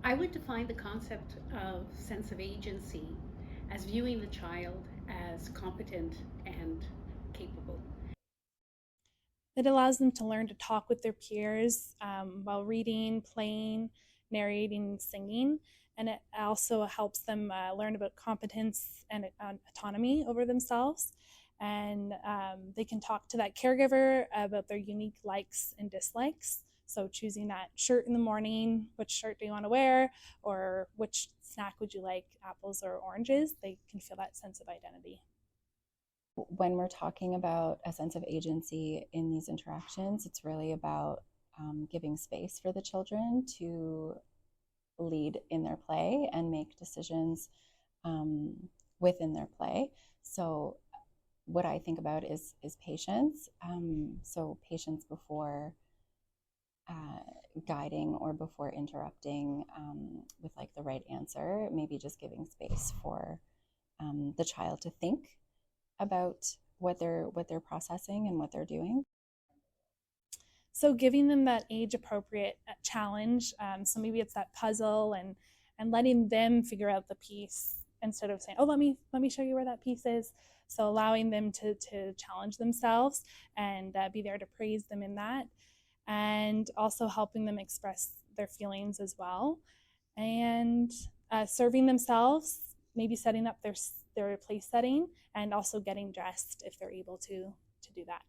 I would define the concept of sense of agency as viewing the child as competent and capable. It allows them to learn to talk with their peers while reading, playing, narrating, and singing. And it also helps them learn about competence and autonomy over themselves. And they can talk to that caregiver about their unique likes and dislikes. So, choosing that shirt in the morning, which shirt do you want to wear, or which snack would you like, apples or oranges, they can feel that sense of identity. When we're talking about a sense of agency in these interactions, it's really about giving space for the children to lead in their play and make decisions within their play. So what I think about is patience. So patience before guiding or before interrupting with like the right answer, maybe just giving space for the child to think about what they're processing and what they're doing. So giving them that age appropriate challenge. So maybe it's that puzzle and letting them figure out the piece instead of saying, oh, let me show you where that piece is. So allowing them to challenge themselves and be there to praise them in that, and also helping them express their feelings as well, and serving themselves, maybe setting up their place setting, and also getting dressed if they're able to do that.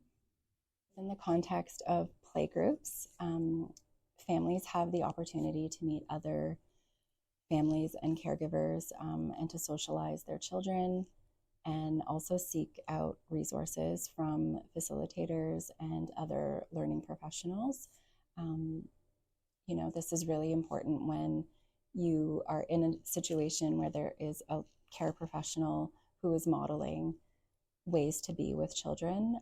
In the context of playgroups, families have the opportunity to meet other families and caregivers and to socialize their children, and also seek out resources from facilitators and other learning professionals. This is really important when you are in a situation where there is a care professional who is modeling ways to be with children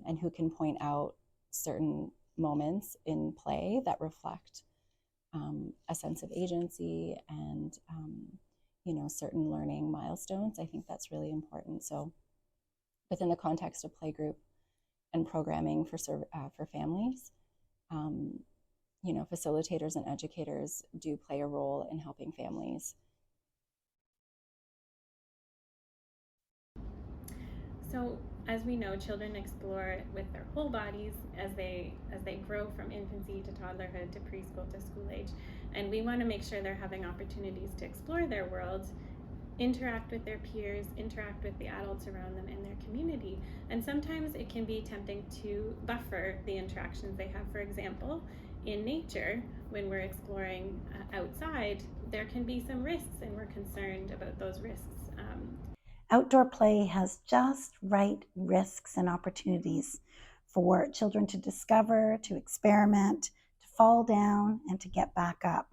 and who can point out certain moments in play that reflect a sense of agency and certain learning milestones. I think that's really important. So within the context of playgroup and programming for families, facilitators and educators do play a role in helping families. So, as we know, children explore with their whole bodies as they grow from infancy to toddlerhood to preschool to school age, and we want to make sure they're having opportunities to explore their world, interact with their peers, interact with the adults around them in their community. And sometimes it can be tempting to buffer the interactions they have. For example, in nature, when we're exploring outside, there can be some risks, and we're concerned about those risks. Outdoor play has just right risks and opportunities for children to discover, to experiment, to fall down, and to get back up.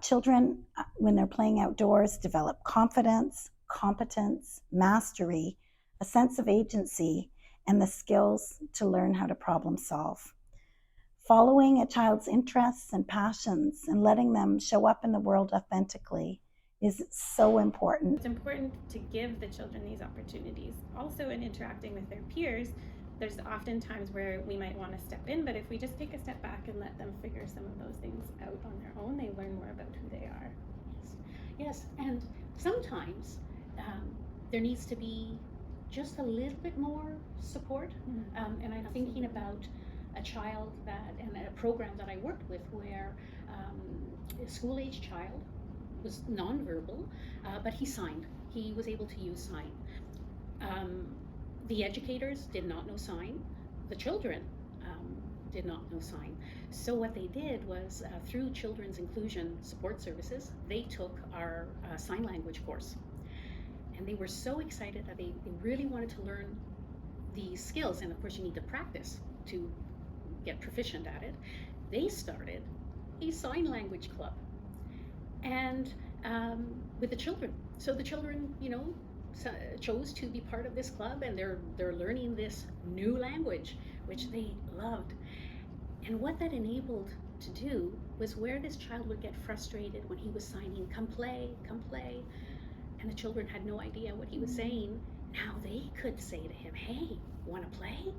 Children, when they're playing outdoors, develop confidence, competence, mastery, a sense of agency, and the skills to learn how to problem solve. Following a child's interests and passions and letting them show up in the world authentically is so important. It's important to give the children these opportunities. Also, in interacting with their peers, there's often times where we might want to step in, but if we just take a step back and let them figure some of those things out on their own, they learn more about who they are. Yes, and sometimes there needs to be just a little bit more support. And I'm thinking about a child and a program that I worked with where a school-age child was nonverbal, but he signed. He was able to use sign. The educators did not know sign. The children did not know sign. So what they did was through Children's Inclusion Support Services, they took our sign language course. And they were so excited that they really wanted to learn these skills. And of course you need to practice to get proficient at it. They started a sign language club and with the children. So the children, chose to be part of this club, and they're learning this new language, which they loved. And what that enabled to do was where this child would get frustrated when he was signing, come play, and the children had no idea what he was saying. Now they could say to him, hey, want to play?